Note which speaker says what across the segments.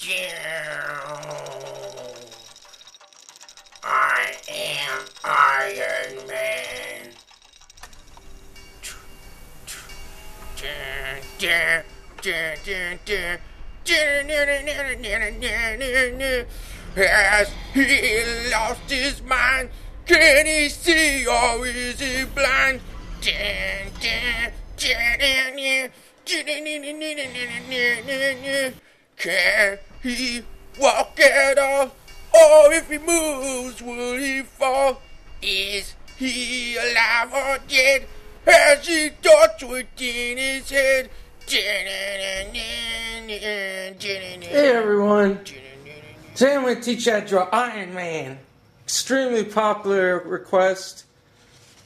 Speaker 1: I am Iron Man. Has he lost his mind? Can he see or is he blind? Can he walk at all? Or if he moves, will he fall? Is he alive or dead? Has he thoughts within his head?
Speaker 2: Hey everyone, today I'm going to teach you how to draw Iron Man. Extremely popular request.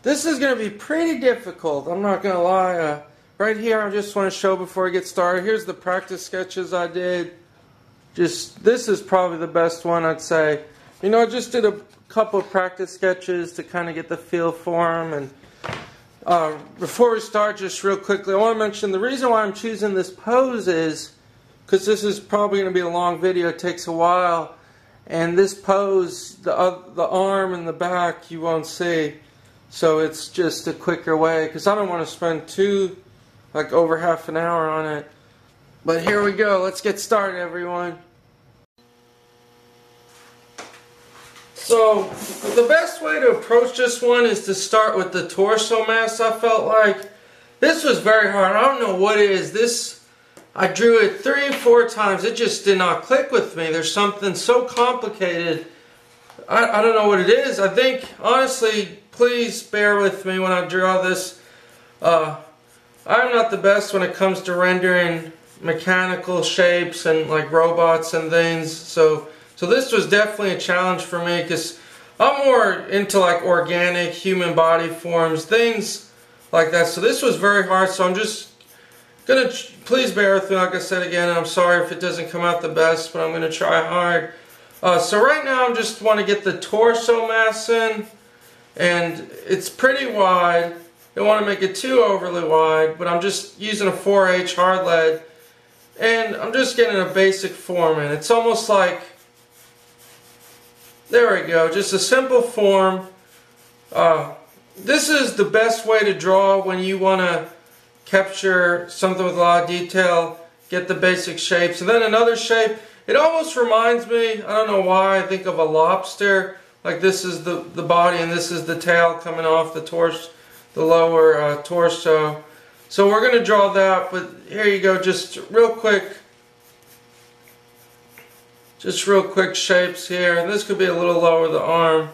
Speaker 2: This is going to be pretty difficult, I'm not going to lie. Right here I just want to show before I get started. Here's the practice sketches I did. This is probably the best one, I'd say. You know, I just did a couple of practice sketches to kind of get the feel for them. And before we start, just real quickly, I want to mention the reason why I'm choosing this pose is because this is probably going to be a long video. It takes a while. And this pose, the arm and the back, you won't see. So it's just a quicker way, because I don't want to spend over half an hour on it. But here we go. Let's get started, everyone. So, the best way to approach this one is to start with the torso mass, I felt like. This was very hard. I don't know what it is. I drew it 3 or 4 times. It just did not click with me. There's something so complicated. I don't know what it is. I think, honestly, please bear with me when I draw this. I'm not the best when it comes to rendering mechanical shapes and like robots and things. So this was definitely a challenge for me because I'm more into like organic human body forms, things like that. So this was very hard. So I'm just gonna, please bear with me, like I said again, and I'm sorry if it doesn't come out the best, but I'm gonna try hard. So right now I just want to get the torso mass in, and it's pretty wide. Don't want to make it too overly wide, but I'm just using a 4H hard lead, and I'm just getting a basic form in. It's almost like, there we go, just a simple form. This is the best way to draw when you want to capture something with a lot of detail, get the basic shapes. And then another shape, it almost reminds me, I don't know why, I think of a lobster. Like this is the body and this is the tail coming off the torso, the lower torso. So we're going to draw that, but here you go, just real quick shapes here. And this could be a little lower the arm.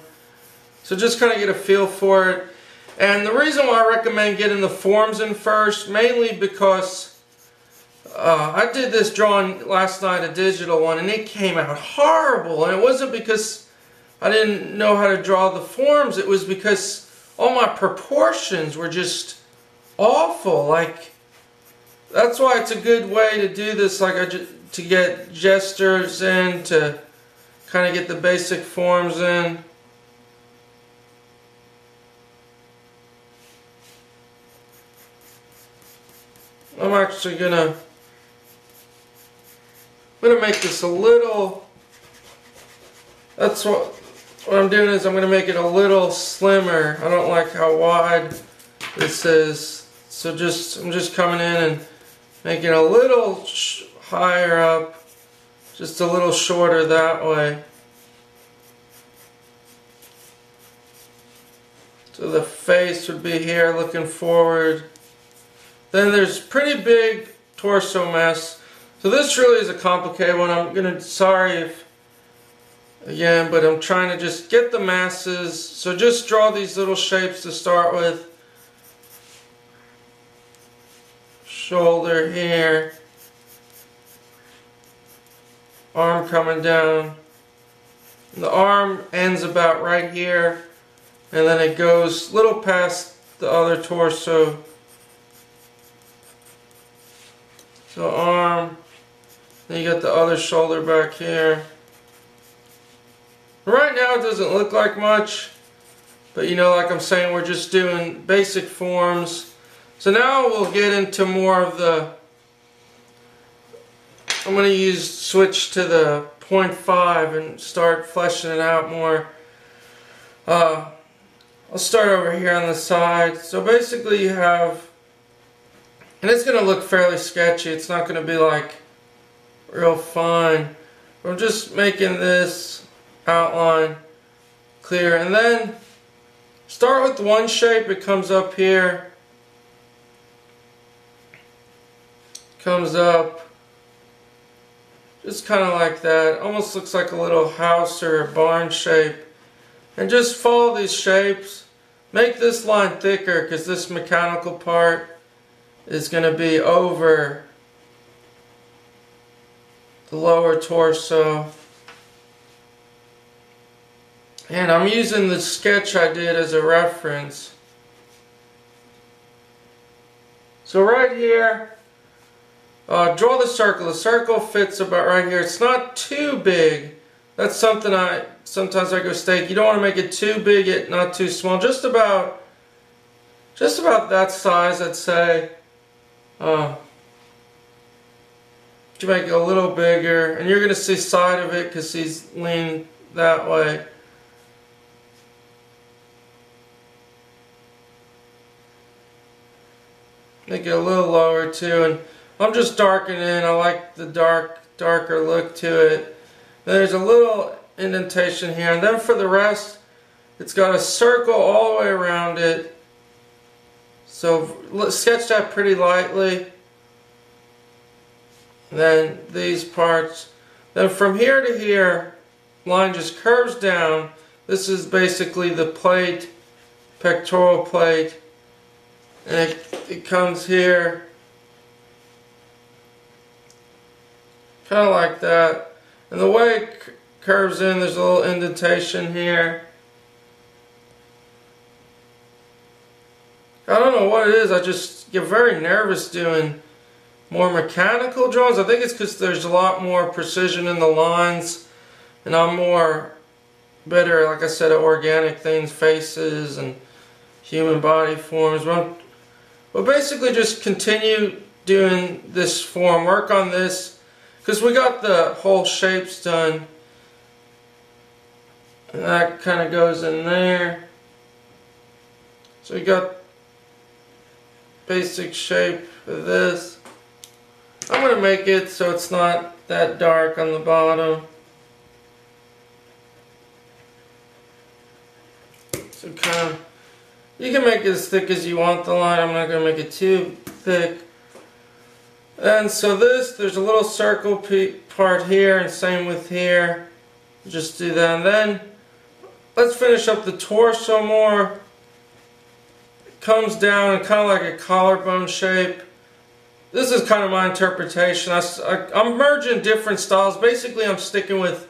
Speaker 2: So just kind of get a feel for it. And the reason why I recommend getting the forms in first, mainly because I did this drawing last night, a digital one, and it came out horrible. And it wasn't because I didn't know how to draw the forms, it was because all my proportions were just awful. Like, that's why it's a good way to do this, like to get gestures in, to kind of get the basic forms in. I'm actually gonna make this a little, that's what I'm doing is I'm gonna make it a little slimmer. I don't like how wide this is, so I'm just coming in and making it a little higher up, just a little shorter that way. So the face would be here looking forward. Then there's pretty big torso mass. So this really is a complicated one. Sorry if, again, but I'm trying to just get the masses. So just draw these little shapes to start with. Shoulder here. Arm coming down. And the arm ends about right here. And then it goes a little past the other torso. So arm, then you got the other shoulder back here. Right now it doesn't look like much, but you know, like I'm saying, we're just doing basic forms. So now we'll get into more of the I'm going to switch to the 0.5 and start fleshing it out more. I'll start over here on the side. So basically you have, and it's going to look fairly sketchy. It's not going to be like real fine. I'm just making this outline clear. And then start with one shape. It comes up here. Comes up. Just kind of like that. Almost looks like a little house or a barn shape. And just follow these shapes. Make this line thicker because this mechanical part is going to be over the lower torso. And I'm using the sketch I did as a reference. So right here, draw the circle. The circle fits about right here. It's not too big. That's something sometimes I go stake. You don't want to make it too big, yet not too small. Just about that size, I'd say. You make it a little bigger, and you're going to see side of it because he's leaning that way. Make it a little lower too, and I'm just darkening. I like the darker look to it. There's a little indentation here, and then for the rest, it's got a circle all the way around it. So let's sketch that pretty lightly. And then these parts. Then from here to here, line just curves down. This is basically the plate, pectoral plate, and it comes here, kind of like that. And the way it curves in, there's a little indentation here. I don't know what it is, I just get very nervous doing more mechanical drawings. I think it's because there's a lot more precision in the lines, and I'm better, like I said, at organic things, faces and human body forms. But basically just continue doing this form, work on this. Because we got the whole shapes done. And that kind of goes in there. So we got basic shape of this. I'm going to make it so it's not that dark on the bottom. So kind of, you can make it as thick as you want the line. I'm not going to make it too thick. And so there's a little circle part here, and same with here. Just do that, and then let's finish up the torso more. It comes down kind of like a collarbone shape. This is kind of my interpretation. I'm merging different styles. Basically, I'm sticking with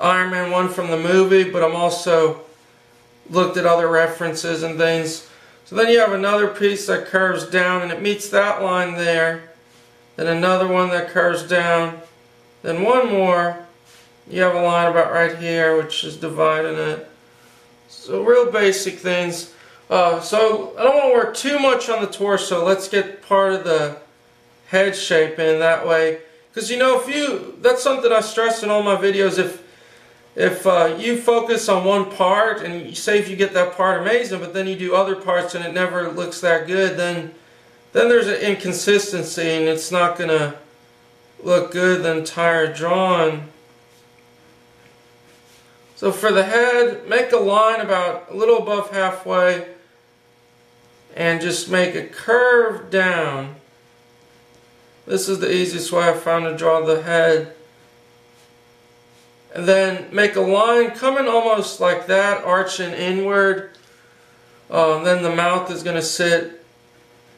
Speaker 2: Iron Man 1 from the movie, but I'm also looked at other references and things. So then you have another piece that curves down, and it meets that line there. Then another one that curves down. Then one more. You have a line about right here, which is dividing it. So real basic things. So I don't want to work too much on the torso. Let's get part of the head shape in that way. Because you know, that's something I stress in all my videos. If you focus on one part, and you say if you get that part amazing, but then you do other parts and it never looks that good, then there's an inconsistency, and it's not going to look good the entire drawing. So for the head, make a line about a little above halfway, and just make a curve down. This is the easiest way I found to draw the head. And then make a line coming almost like that, arching inward. Then the mouth is going to sit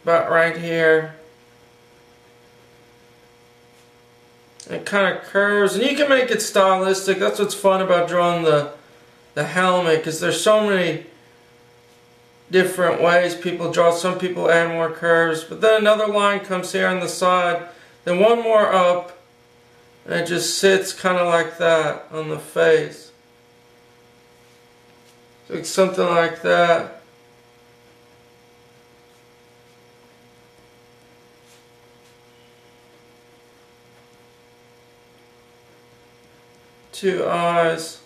Speaker 2: about right here. It kind of curves, and you can make it stylistic. That's what's fun about drawing the helmet, because there's so many different ways people draw. Some people add more curves, but then another line comes here on the side, then one more up, and it just sits kind of like that on the face. So it's something like that. 2 eyes.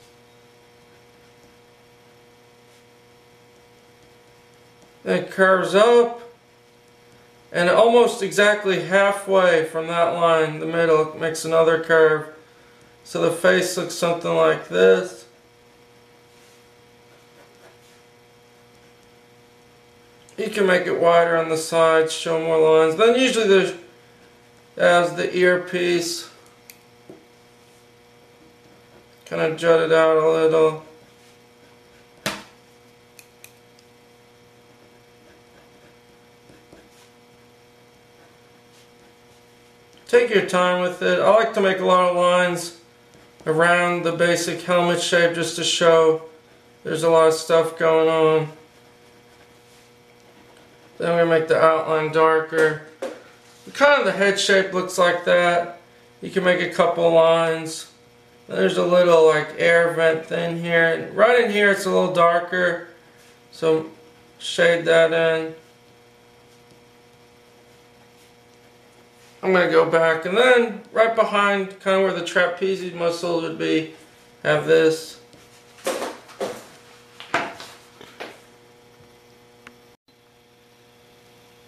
Speaker 2: Then it curves up, and almost exactly halfway from that line, the middle, it makes another curve. So the face looks something like this. You can make it wider on the sides, show more lines. Then usually there's the earpiece. Kind of jut it out a little. Take your time with it. I like to make a lot of lines around the basic helmet shape just to show there's a lot of stuff going on. Then we make the outline darker. Kind of the head shape looks like that. You can make a couple lines. There's a little like air vent thing here. And right in here it's a little darker. So shade that in. I'm going to go back, and then right behind kind of where the trapezius muscle would be, have this.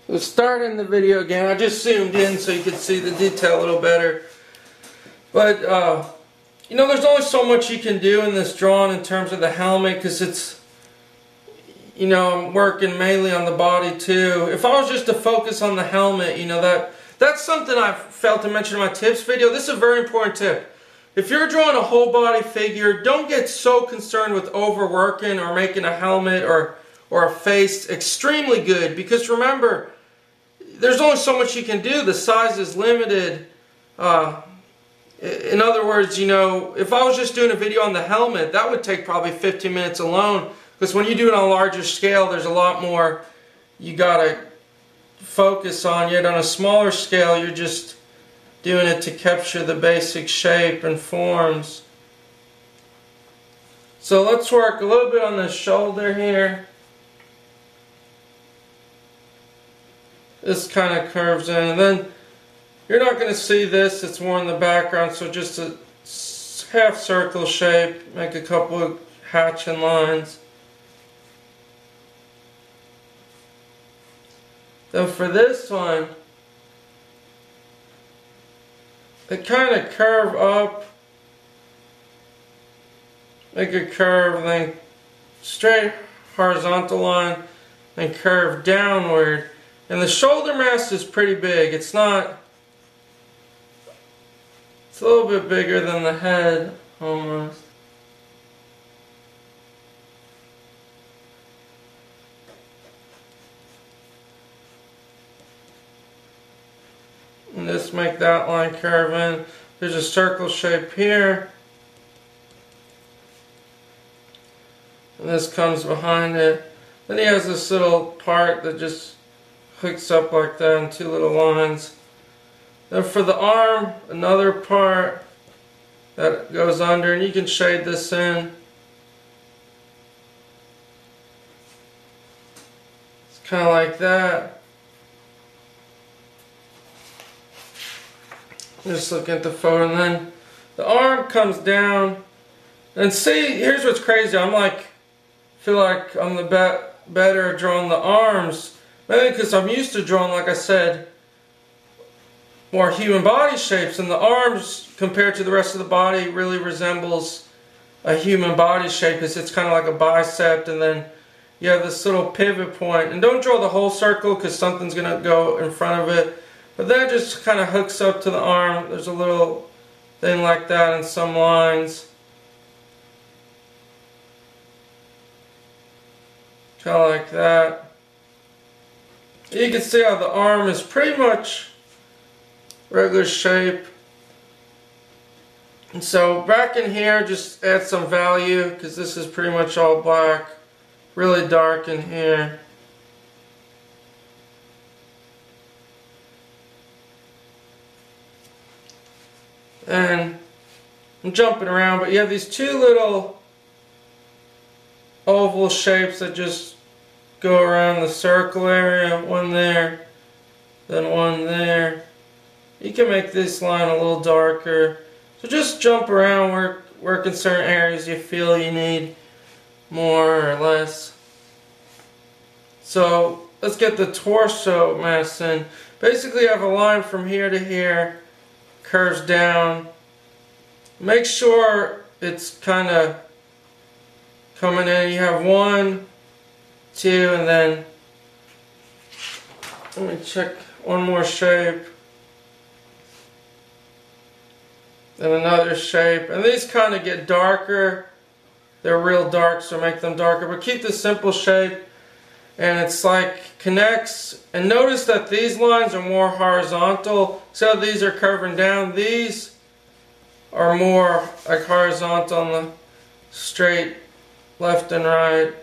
Speaker 2: So starting the video again, I just zoomed in so you could see the detail a little better. But, you know, there's only so much you can do in this drawing in terms of the helmet, because it's, you know, I'm working mainly on the body too. If I was just to focus on the helmet, you know, that's something I've failed to mention in my tips video. This is a very important tip. If you're drawing a whole body figure, don't get so concerned with overworking or making a helmet or a face extremely good, because remember, there's only so much you can do. The size is limited. In other words, you know, if I was just doing a video on the helmet, that would take probably 15 minutes alone, because when you do it on a larger scale, there's a lot more you gotta focus on. Yet on a smaller scale, you're just doing it to capture the basic shape and forms. So let's work a little bit on the shoulder here. This kind of curves in, and then you're not going to see this, it's more in the background, so just a half circle shape, make a couple of hatching lines. Then for this one, they kind of curve up, make a curve, then straight horizontal line, then curve downward. And the shoulder mass is pretty big. It's not, it's a little bit bigger than the head, almost. And just make that line curve in. There's a circle shape here. And this comes behind it. Then he has this little part that just hooks up like that in 2 little lines. Then for the arm, another part that goes under, and you can shade this in. It's kind of like that. Just looking at the photo, and then the arm comes down. And see, here's what's crazy. I'm like, feel like I'm the better at drawing the arms. Maybe because I'm used to drawing, like I said, more human body shapes, and the arms compared to the rest of the body really resembles a human body shape, because it's kind of like a bicep, and then you have this little pivot point. And don't draw the whole circle because something's going to go in front of it, but then it just kind of hooks up to the arm. There's a little thing like that in some lines. Kind of like that. You can see how the arm is pretty much regular shape. And so back in here, just add some value, because this is pretty much all black. Really dark in here. And I'm jumping around, but you have these 2 little oval shapes that just go around the circle area. One there, then one there. You can make this line a little darker. So just jump around, work in certain areas you feel you need more or less. So let's get the torso mask in. Basically, I have a line from here to here, curves down. Make sure it's kind of coming in. You have 1, 2, and then let me check one more shape. And another shape. And these kind of get darker. They're real dark, so make them darker. But keep the simple shape. And it's like connects. And notice that these lines are more horizontal. So these are curving down. These are more like horizontal on the straight left and right.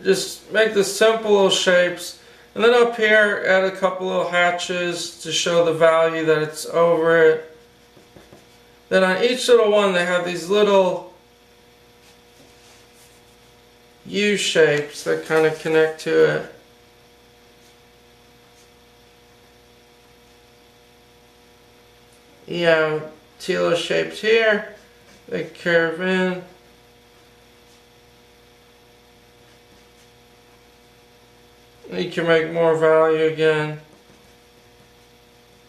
Speaker 2: Just make the simple little shapes. And then up here, add a couple little hatches to show the value that it's over it. Then on each little one, they have these little U shapes that kind of connect to it. You have two little shapes here. They curve in. You can make more value again.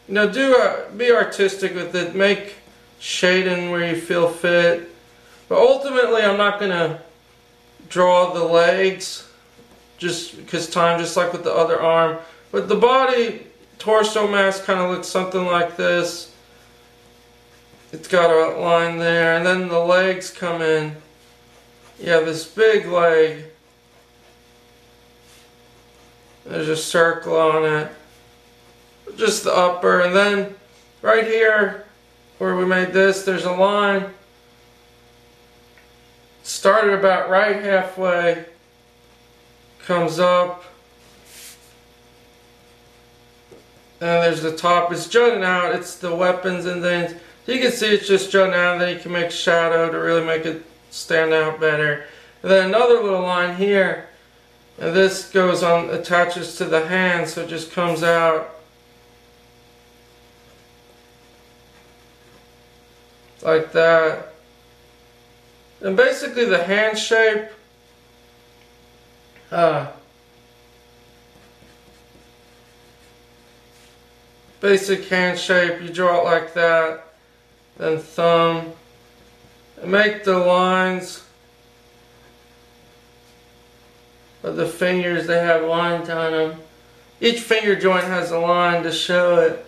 Speaker 2: You know, be artistic with it. Make shading where you feel fit. But ultimately, I'm not going to draw the legs just because time, just like with the other arm. But the body torso mask kind of looks something like this. It's got a line there, and then the legs come in. You have this big leg. There's a circle on it. Just the upper, and then right here where we made this, there's a line. Started about right halfway, comes up, and there's the top. It's jutting out. It's the weapons and things. So you can see it's just jutting out, and then you can make shadow to really make it stand out better. And then another little line here, and this goes on, attaches to the hand, so it just comes out like that. And basically the hand shape, basic hand shape, you draw it like that, then thumb, and make the lines of the fingers, they have lines on them. Each finger joint has a line to show it.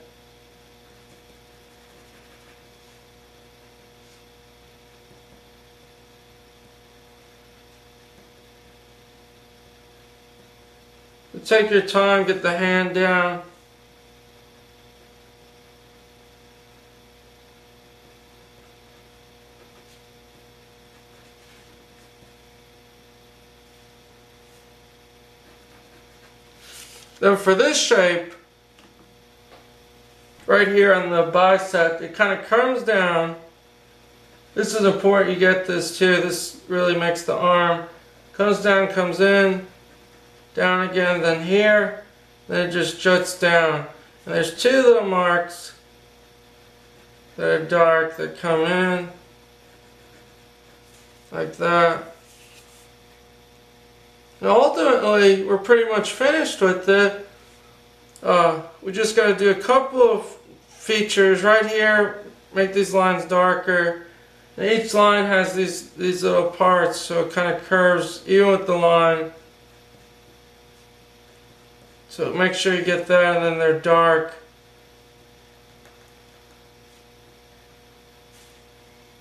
Speaker 2: Take your time, get the hand down. Then for this shape, right here on the bicep, it kind of comes down. This is important, you get this too. This really makes the arm. Comes down, comes in. Down again, then here, then it just juts down. And there's two little marks that are dark that come in, like that. Now ultimately, we're pretty much finished with it. We just got to do a couple of features right here, make these lines darker. And each line has these little parts, so it kind of curves even with the line. So make sure you get that, and then they're dark.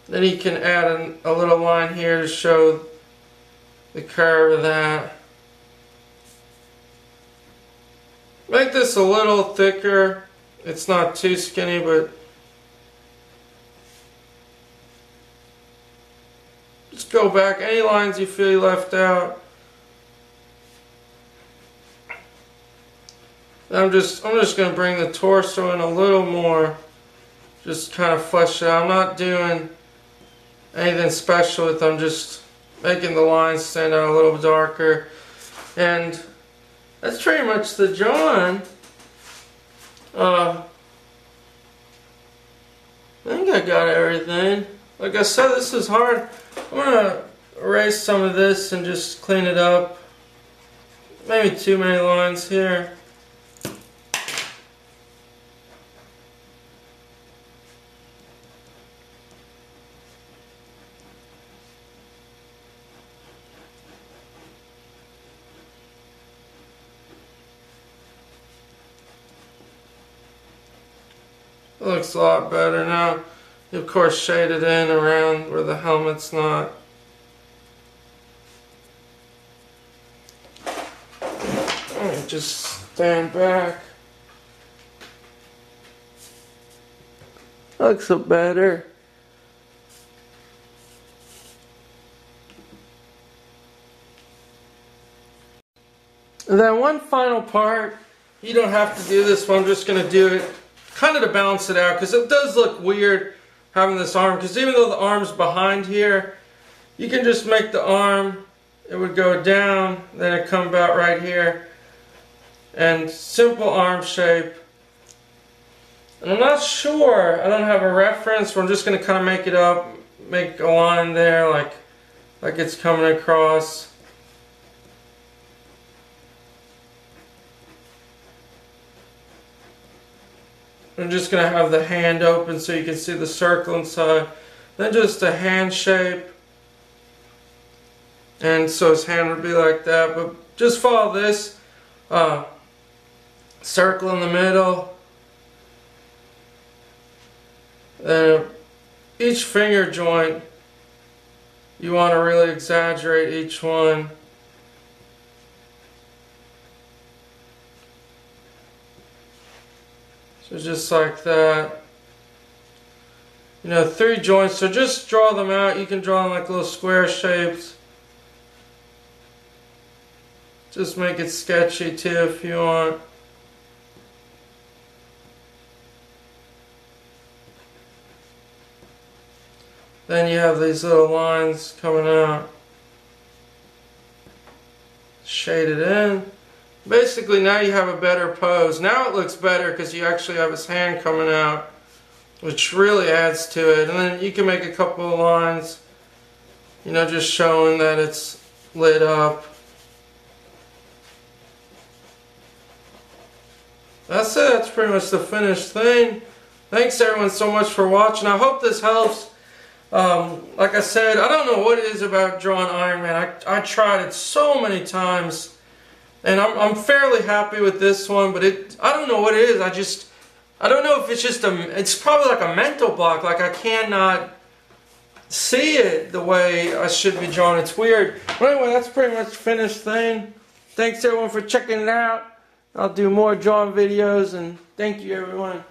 Speaker 2: Then you can add a little line here to show the curve of that. Make this a little thicker. It's not too skinny, but just go back. Any lines you feel you left out. I'm just going to bring the torso in a little more, just kind of flesh it out. I'm not doing anything special with them, just making the lines stand out a little darker. And that's pretty much the drawing. I think I got everything. like I said, this is hard. I'm gonna erase some of this and just clean it up. Maybe too many lines here. It looks a lot better now. You of course shade it in around where the helmet's not. Just stand back. Looks better. And then one final part. You don't have to do this one. I'm just going to do it kind of to balance it out, because it does look weird having this arm, because even though the arm's behind here, you can just make the arm, it would go down, then it come about right here, and simple arm shape. And I'm not sure, I don't have a reference, but I'm just going to kind of make it up, make a line there like it's coming across. I'm just going to have the hand open so you can see the circle inside. Then just a hand shape. And so his hand would be like that. But just follow this. Circle in the middle. Each finger joint, you want to really exaggerate each one. So just like that. You know, 3 joints, so just draw them out. You can draw them like little square shapes. Just make it sketchy too if you want. Then you have these little lines coming out. Shade it in. Basically now you have a better pose. Now it looks better because you actually have his hand coming out, which really adds to it. And then you can make a couple of lines, you know, just showing that it's lit up. That's it. That's pretty much the finished thing. Thanks everyone so much for watching. I hope this helps. Like I said, I don't know what it is about drawing Iron Man. I tried it so many times. And I'm fairly happy with this one, but I don't know what it is. I don't know if it's just it's probably like a mental block. Like I cannot see it the way I should be drawing. It's weird. But anyway, that's pretty much the finished thing. Thanks everyone for checking it out. I'll do more drawing videos, and thank you everyone.